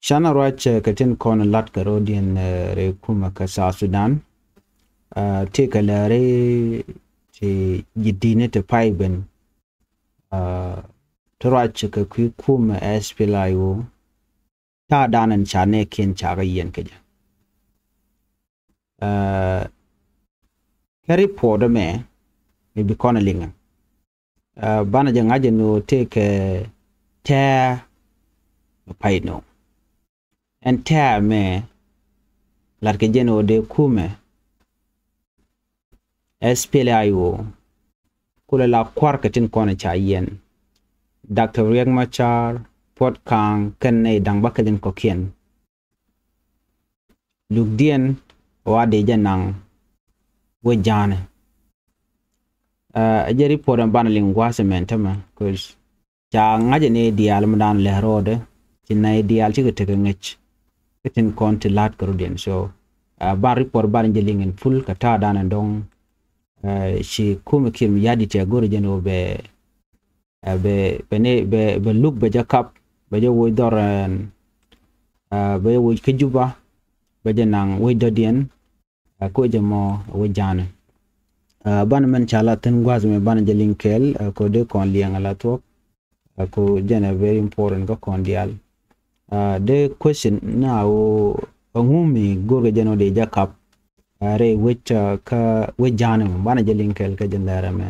Shana Rach katin kon lat karodian re kuma ka South Sudan. Take a lare te yidine te paiben. Torach ka kuma SPLIO. Ta danan chane kin chaga yen kaja. Kari poda me maybe kona linga. Bana jangaja no take tear pai no. And tear me larke jeno de kume SPLIO kula la kwarkatin kona cha yen Dr. Riek Machar Port Kang kenne dang bakalin kokien lugdien wade janang wejane ajeri podan banaling wasementama cause cha ngaje ne dial mdan le rode cinay dial ci gete ngech ketin konti lat karudien so ban report ban jeling in full kata dana dong shi kuma kim yadi te goro jeno be look be jakap be jo wo doran be wo kejuba be janang wo dodien ko jemo wo jana ban man chala ten gwaz me ban jeling kel ko de kon liang ala to ko jena very important ko kon dial the question now ngumi gorga jeno de jakap re which ka wejane bana jeling kel ka jendara me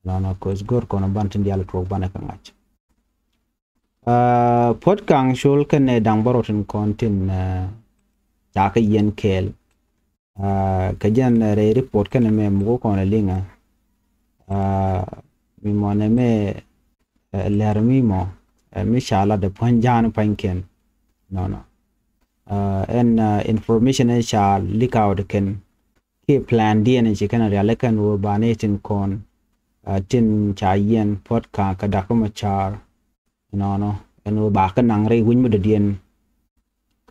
no cause gor kono bantin dial to bana ka ngach pot kang shul kan ne dang barotin kontin ta ka yen kel ka jen re report kan me mugo kono linga mi mone me lermi mo mi shala de panjan panken no and information shall leak out can keep plan DNA kan realekan wo banetin kon tin chayen pot ka kadakuma char no and wo ba kan nang re win mu de dien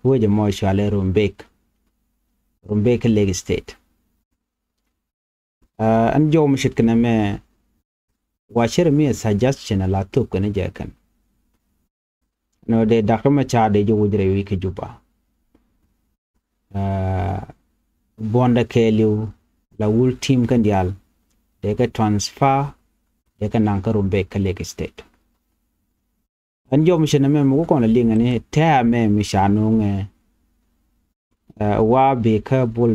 ko je mo shale rumbek leg state an jo mshit kana me wa shir me suggestion la to kan je kan no de dakuma char de jo wujre wiki juba bonda keliu la wul team kan dial de ka transfer de ka nan ka rumbe ka leg state an jo mishana me mo ko na linga ne ta me mishanu nge wa be ka bull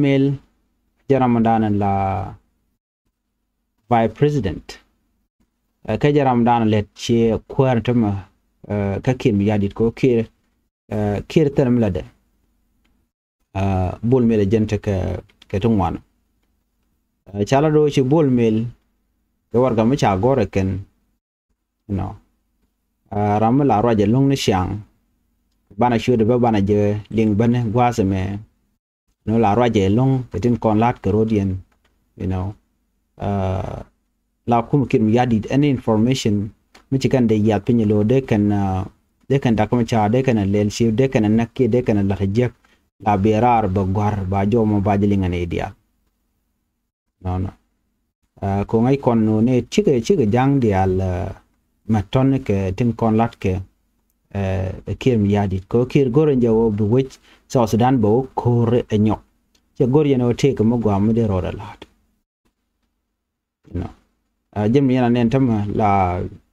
mail jaramdan la vice president ka jaramdan let che kwartama ka kim yadit ko kir term lade bull mail gente ka tungwan chala do ci bull mail ke warga ma cha gore ken ram la roje long ne siang bana shude ba bana je ling bane gwase me no la roje long ketin kon lat ke rodien la kum kim yadit any information michigan de yat pinyelo de kan dakama cha de kan lel shi de kan nakki de kan la hajek la berar ba gwar ba jomo ba jelinga ne dia no ko ngai kon no ne chige jang dial maton ke tin kon lat ke kir mi yadi ko kir gore njawo bu wech South Sudan bo kore enyok che gor yeno te ko mo gwa mo de rora lat jem yana nen tam la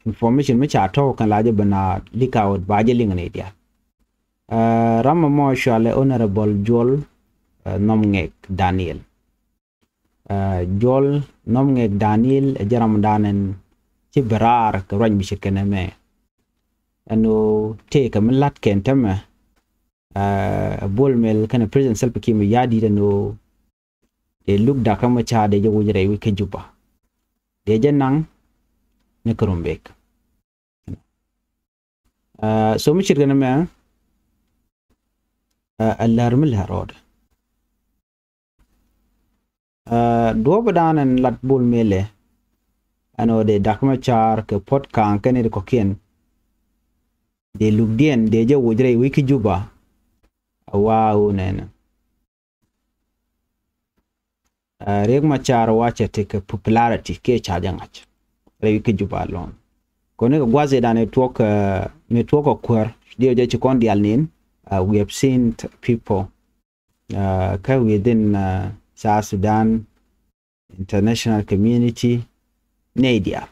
information me cha to kan la je bana likaut ba je linga ne dia ram mo shale honorable Joel Nomngek Daniel Joel Nomngek Daniel jaram danen ci berar ka ragn bi ci keneme anu te ka milat ken tam bol mel kan president self kim yadi no de look da kama cha de je wujere wi ke juba de jenang ne krumbek so mi shirgana me alarm la rod do badanan lat bol mele ano de dakma char ke pot kan kan ko kien de lugdien de je wujre wiki juba wow nena Riek Machar wache take popularity ke chajangach re wiki juba lon kone gwaze da network okwer dio je chikon dial nin. We have seen people within South Sudan international community Nadia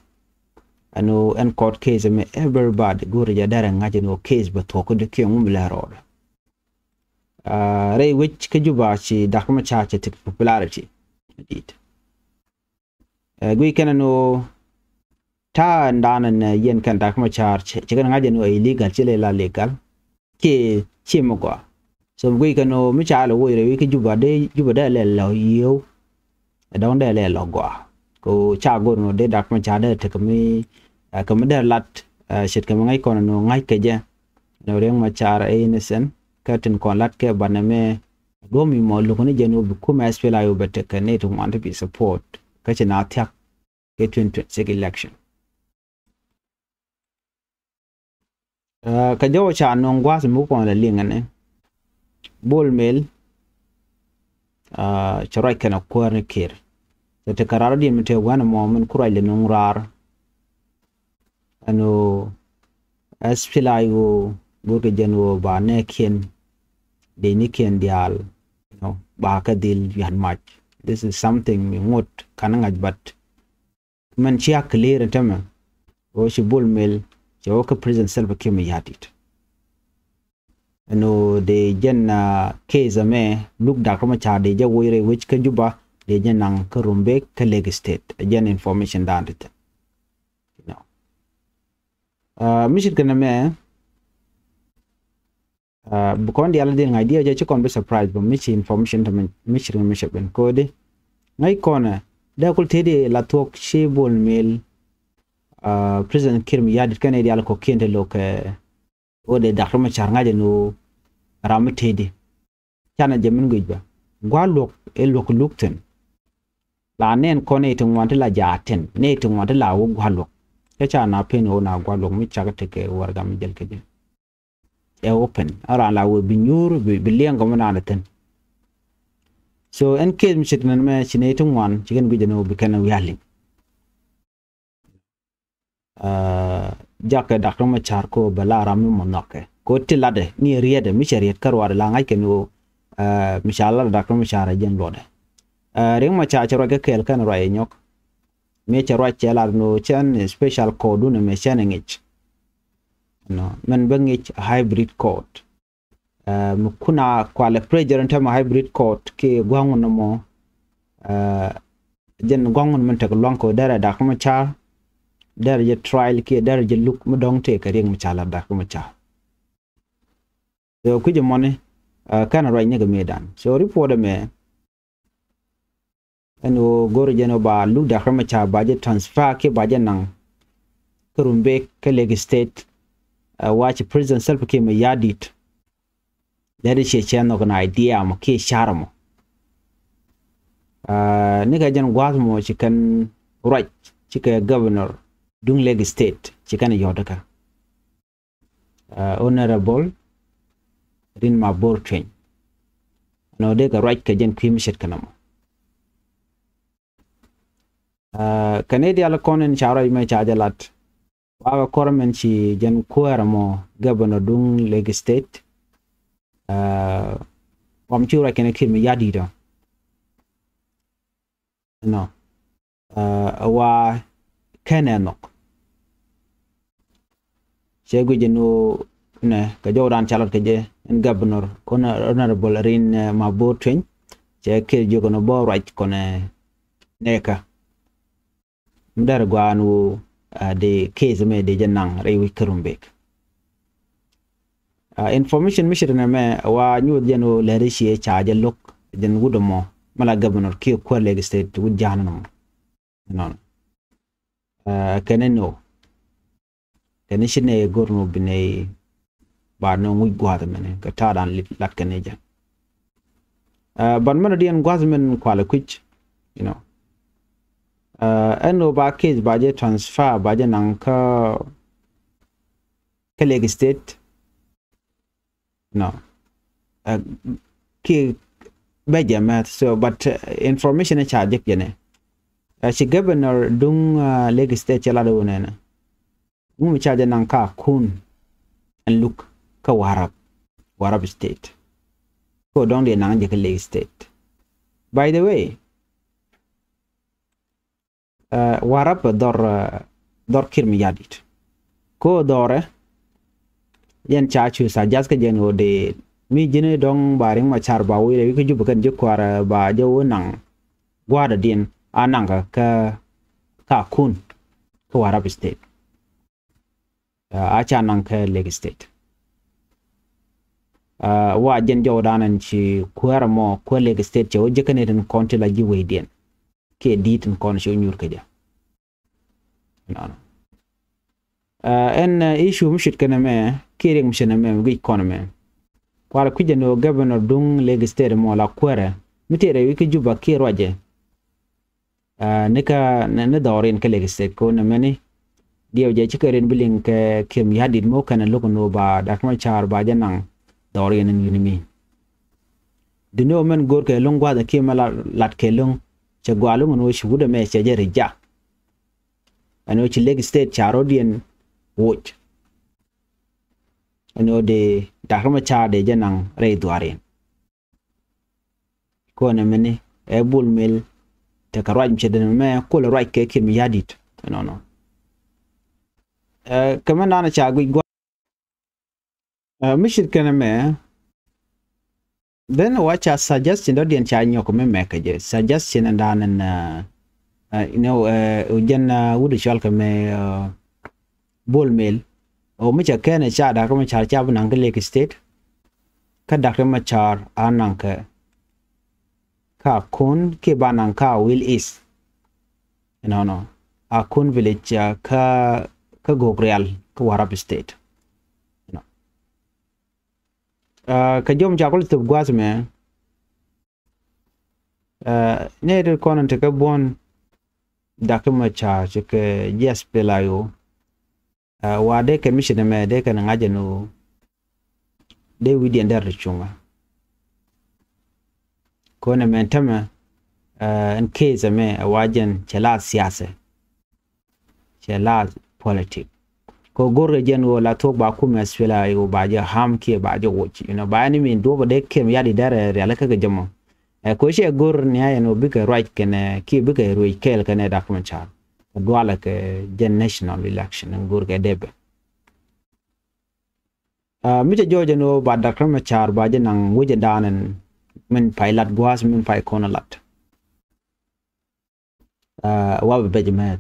ano en court case me everybody go ya dara ngaje no case but ko de ke ngum la roda ray which ke juba chi dakma cha cha tik popularity indeed gui kana no ta ndana na yen kan dakma cha chi kan ngaje no illegal chile la legal ke chi mo ko so gui kana mi cha lo wo re ke juba da le lo yo don da le lo go ko cha go no de dakma cha da te kami kamada lat shit kam ngai kono no ngai keje no reng ma char innocent katin kon lat ke baname do mi mo lu ko ne jeno bu kuma spela yo bete kane to want to be support kache na thyak ke 2026 election ka jo cha no ngwas mu ko la lingane bol mel chorai kana ko ne kir te kararo di mete wana mo men kurai le nungrar ano aspila yo goke jeno ba nekin de niken dial ba ka dil yan match. This is something me ngot kanangaj but man chia clear tama o shi bol mel jo ka president self kim yadit ano de jenna case me look da kuma cha de ja woire which ka juba de jenang ka rumbe ka leg state again information dandit mission kana me bukon di ala din idea je kon be surprise but mission information to mission mission ben code ngai kona da kul tede la tok she bol mel president kirmi yadit kana di ala ko kende loke o de da kuma char ngaje no ram tede kana jemin gujba gwalok elok lukten la nen kone to want la jaten ne to want la wo gwalok cha na pen o na gwalok mi chaga teke warga mi jel keje e open ara la wo binyur bi liang ko na ten so en case mi chitnan me chine to wan chigen guje no bi kana yali jaka dakto ma char ko bala ram mo nokke ko tilade ni riede mi chariet karwar la ngai kenu mishala dakto ma char jen lode ring ma cha charo ke kel kan rai nyok me charo chelar no chen special code no me chenengich no men bangich hybrid code kuna kwale pressure ntama hybrid code ke gwangu no mo jen gwangu men tak lonko dara dakto ma char dara je trial ke dara je look mo dong te ka ring ma chala dakto ma char so kuje mone kan rai ne ga medan so report me ano goro jeno ba lu da khama cha baje transfer ke baje nang kurumbe ke leg state watch president self ke me yadit there is a channel an idea mo ke sharmo ni ga jen gwaz mo chikan right chika governor dung leg state chikan yodaka honorable rin ma bor train no de ga right ke jen kwim shet kanamo Canadian la konen chara me chajalat wa kormen chi jen kuaramo governor dung leg state chura kene kim yadida no wa kenenok chegu jenu ne ka jodan chalat ke je en governor honorable rin mabor twen che ke jogono bo right kone neka ndar gwanu de case me de janang rewi kerumbek information mission me wa nyu jeno lere shi charge lok den wudomo mala governor ki ko leg state wud janano non keneno kenishine gorno bine ba no ngu gwada mene ka tadan lat keneja ban mana dien gwazmen kwala kuch you know eno ba case baje transfer baje nang ka leg state no ki baje math so but information charge jene she governor dung leg state chala do nena mu charge nan ka kun and look ka warab state ko don de nan je ka Lake State. By the way, warab dor kirmi yadit ko dore yen chachu sa jas ka jeno de mi jine dong baring ma char ba wi ke jubu kan je kwara ba jo nang gwada din ananga ka kun ko warab state acha nang ka Lake State. Wa jen jo danan chi kwara mo ko Lake State jo je kan den konti la ji we den ke ditin kon sho nyur ka ja no en issue mshit kana me kiring mshana me gi economy kwara kujeno governor dung Lake State mo la kwara mitere wiki juba ki roje nika na dorin ka Lake State ko na meni dio je chikerin biling ke kim yadid mo kana lokono ba dakma char ba janang dorin en yunimi dino men gor ke longwa da kimala lat ke long che gwalung no shuguda me che je rija ano chi Lake State charodien watch ano de dakma char de janang re duarin ko na meni e bul mel te karwaj mchedene me ko le right ke kim yadit no kaman ana chagui gwa mishit kana me then watch a suggestion do den cha nyoko me make je suggestion and dan ujen wudu shal ka me bol mel o micha kene cha da ko cha cha bunan ka Lake State ka da ka machar anan ka kun ke banan ka will is no a kun village ka gogreal ka warab state ka jom jakol to gwas me ne de konon te ka bon dakuma cha ke yes pelayo wa de ke mission me de kan ngaje no de widi ndar chunga ko na mentama en case me wajen chela siyasa chela politics ko gorre jen wala to ba ku mesfela yo ba je ham ke ba je wochi ba ni min do ba de kem yadi dare rela ka jamo ko she gor ni ay no bi ka right ken ki bi ka roi kel ken da kuma cha dwala ke jen national election ngor ke debe mi je joje no ba da kuma cha ba je nang wuje danen min pilot gwas min pai konalat wa be bejemet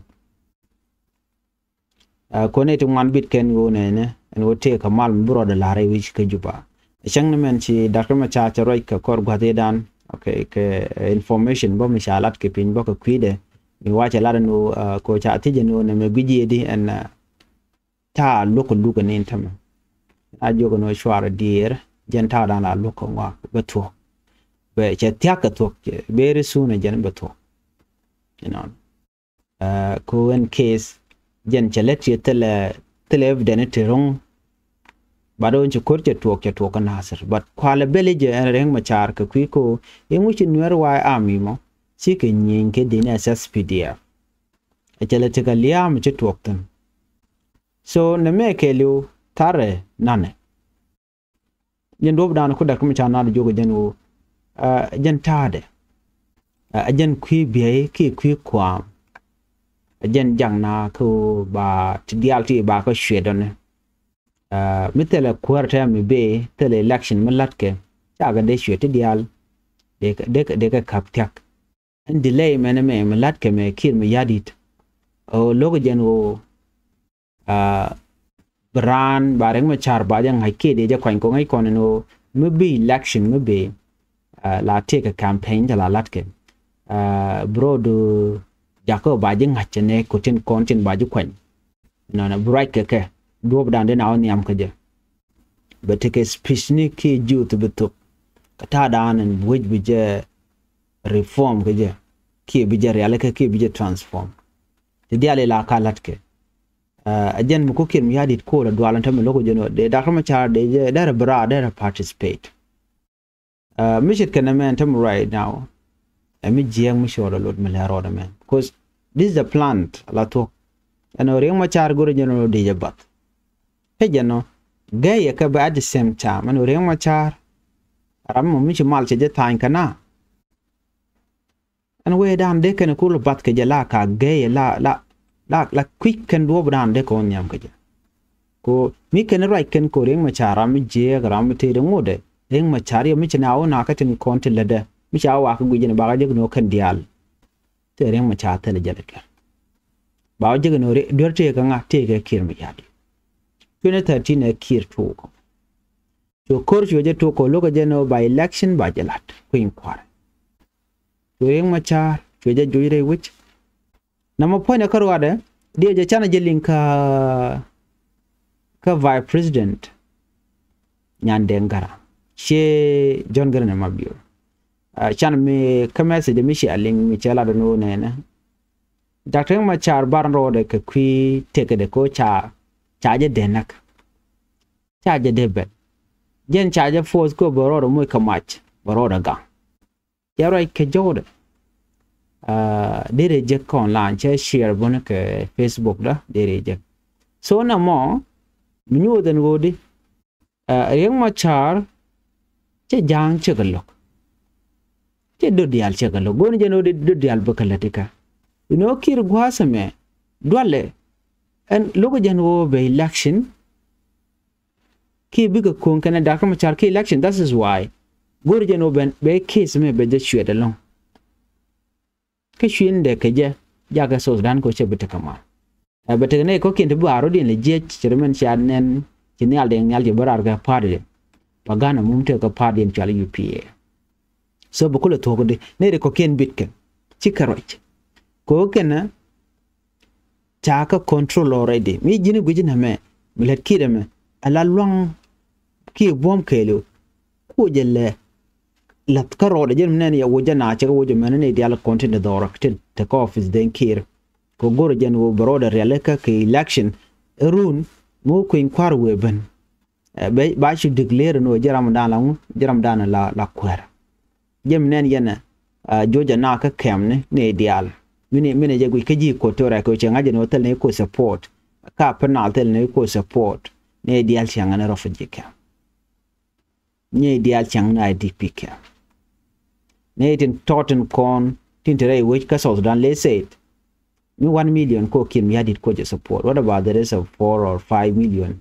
kone to man bit ken go ne en wote ka mal bro de lare wich ke juba chang ne men chi dakma cha cha roi ka kor gwate dan okay ke information bo mi shalat ke pin bo ka kwide mi wacha la no ko cha tije no ne me bije di en ta loko duka ne intama a jogo no shwara dir jen ta dan la loko wa beto be che tya ka to very soon jen beto ko en case jen chalet ye tele evident terong bado nche korche tuok kan hasir but kwale bele je reng machar ka kwiko yenguchi nwer wa ami mo sike nyinke dine SSPDF chalet ka liam che tuok tan so ne me kelu tare nane jen dob dan ko dak machar na jogo jenu jen tade jen kwi biye ki kwi kwam jen jang na ko ba tidialti ba ko shedon mitele kwarta mi be tele election malatke taga de shwete dial de ka kaptyak and delay mena me malatke me kir mi yadit o logo jen o bran bareng ma char ba jang haike de ja kwan ko ngai kon no mi be election mi be la take a campaign de la latke bro do jako ba jing hachene kotin kontin ba ju kwan no na bright ke dob dan de na niam ke je but ke spishni ki ju to betuk kata dan en wuj bije reform ke je ki bije real ke ki bije transform de diale la kalat ke ajen mu ko kin mi hadit ko la dwalan tam logo jeno de da kama char de je da bra da participate mishit kana man tam right now mi jiang mi shoro lot mi la roda man because this is a plant la to ano riang machar goro jeno de jabat he jeno gay ka ba at the same time ano riang machar ram mo mi mal che je tan kana an we dan de ken kul bat ke jala ka gay la quick ken do dan de ko nyam ke ko mi ken right ken ko riang machar am je gram te de ngode riang machar yo mi china o na ka tin konti lede mi cha wa ka guje ne ba ga je no kan dial te riang machar te le jale ke ba je no re dorte ka nga te ke kir mi yadi 2013 e kir to ko so kor je to ko lo je no by election ba jalat ko in kwar to riang machar je joire wich na mo point ka ro de dia je chana je linka ka vice president nyande ngara she John Garang mabio chan me kamese de mishi aling mi chala do no nena Dr. Machar barn rode ke kwi teke de ko chaje denak chaje debet jen chaje force ko bororo mo kamach bororo ga yaro ke jode dere je kon lan che share bon ke Facebook da dere je so na mo minyo den godi riang Machar che jang che galok che do dial che galok gon je no do dial bakalatika kir gwasame dwale and logo janwo be election ki biga kon kana Dr. Machar ki election that is why gor jeno ben be case me be de chwede long ke shinde ke je jaga so dan ko che bete kama bete ne ko kinde baro din le je chirmen chanen kinal de nyal je barar ga party pagana mumte ko party en chali UPA so bokule to gode ne de ko ken bitken chikaroch ko kena chaka control already mi jini gujina me milet kide me ala long ki bom kelo ko jelle lat karo de jem nen ya wojana cha wojo men ne dial content the directed the office den kir ko gor jen wo broda releka ke election run mo ko inquire weben ba shi declare no jaram dan la kwera jem nen yana joja na ka kemne ne dial mine je ke ji ko tora ko chenga je no tel ne ko support ka penal tel ne ko support ne dial changa na refugee ka ne dial changa na IDP ka ne tin totten kon tin tere which ka South Sudan let's say me 1 million ko kin ya dit ko je support what about the rest of 4 or 5 million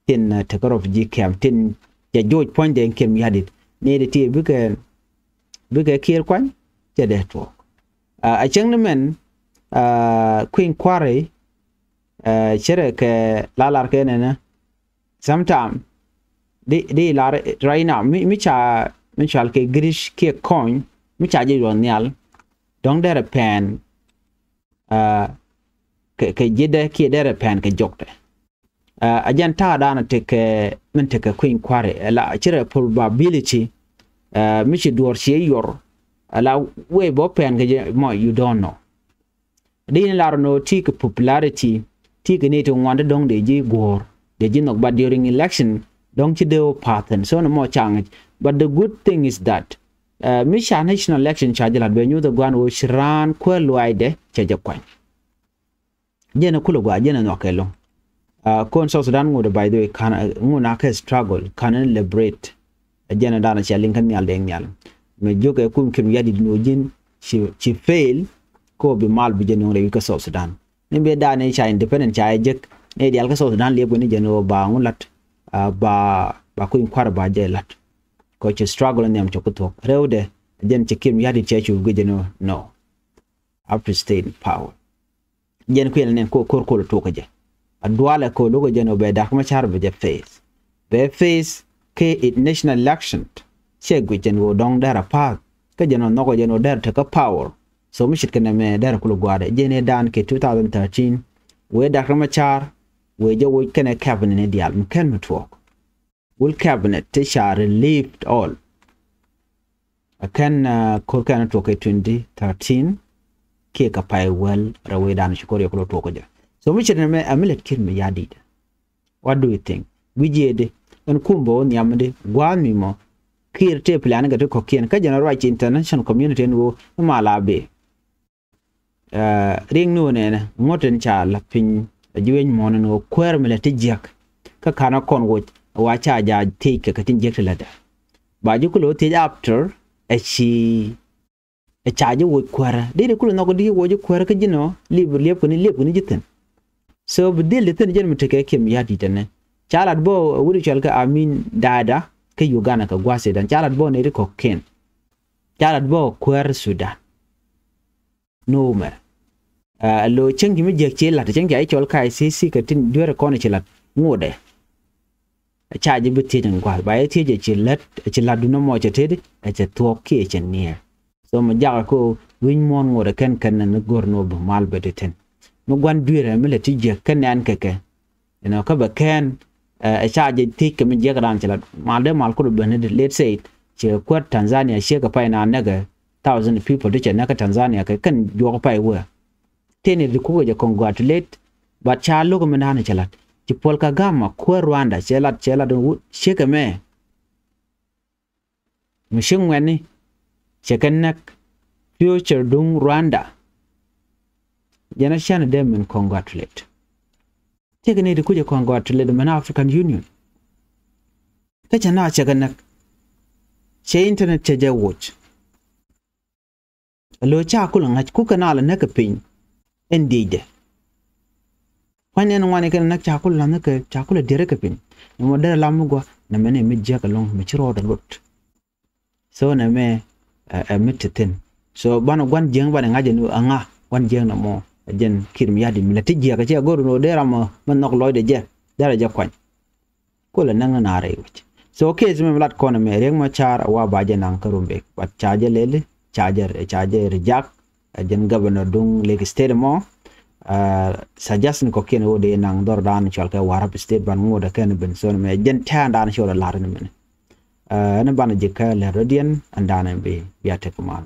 tin take refugee camp tin ya George point den kin ya dit ne de ti buke kier kwan je de to a cheng men queen quarry chere ke lalar ke ne sometime de lar right now mi cha ke grish ke coin mi cha je ron nyal dong der pen ke jide ke der pen ke jokte ajan ta dana te ke men te ke queen quarry la chere probability mi chi dor che yor ala we bo pen ge mo you don't know din la no tik popularity tik ne to wanda dong de ji gor de ji nok but during election dong chi de pattern so no mo chang but the good thing is that misha national election charge la be nyu the gwan o shran ko loide che je kwan jena kulo gwa jena no kelo kon South Sudan ngode by the way kan nguna ka struggle kan liberate jena dana cha linkan nyal de nyal me joge kum kim yadi no jin ci fail ko bi mal bi jeno rewi ka South Sudan ne be da ne cha independent cha jek ne dial ka South Sudan le bo ni jeno ba ngulat ba ko in kwar ba je lat ko ci struggle ne am ci ko to rewde jen ci kim yadi cha ci go jeno no after state power jen ko ne ko to ko je adwala ko logo jeno be da kuma char be je face ke national election che gwijen wo dong dara pa ka jeno no ko jeno dar ta ka power so mi shit kana me dar kulu gwade jene dan ke 2013 we da kama char we je wo kana cabinet ne dial mken network will cabinet te share relieved all akan ko kana to ke 2013 ke ka pai well rawe dan shukori ko to ko ja so mi shit me amilet kin me yadi what do you think wijede en kumbo nyamde gwami mo kir te plan ga ko kien ka general right international community no malabe ring no ne ngoten cha la pin juwen mon no kwer mele ti jek ka kana kon wo wa cha ja take ka tin jek la da ba ju kulo ti after a chi a cha ju wo kwara de kulo no ko di wo ju kwara ka jino lep ko ni jiten so bidil tin jen mutake kem ya di tane chalat bo wuri chalka amin dada ke Uganda ka gwase dan chalat bo ne ko ken chalat bo kwar Sudan no mer lo chengi mi jek che lat chengi ai chol kai si ka tin duere kono che lat ngode chaji biti den gwal ba ye je che lat du no mo che tedi che to ke che ne so mo jaga ko win mon ngode ken na gorno bo mal bedeten mo gwan duere mi le ti je ken an keke eno ka ba ken chaji tik mi je gran che lat mal de mal ko do ne let's say che kwat Tanzania she ka pai na naga 1000 people de che na ka Tanzania ka kan jo pai wa tene de ko je congratulate but cha lo ko mena ne chelat ci Paul Kagame ko Rwanda chelat do sheka me mishin wani chekanak future dung Rwanda jana shana dem men congratulate tegene de ko je congratulate men African Union ta chana chekanak che internet che je watch lo cha kula ngach ku kana la naka pin endide wanya no wane kana cha kula naka cha kula dire ka pin mo dara lamu go na mene mi je ka long mi chiro da lot so na me miteten so bana gwan jeng bana ngaje no anga gwan jeng na mo jen kirim yadi mi lati je ka che go no dera mo man nok loy de je dara je kwan kula nanga na re wuch so okay zme lat kono me reng ma char wa baje nan karumbe wat chaje lele charger jak jen governor dung Lake State mo suggestion ko ken wode nang dor dan chalka warap state ban ngoda ken ben son me jen tan dan shola lar ne men ne ban jikka le rodian andana be biate kuma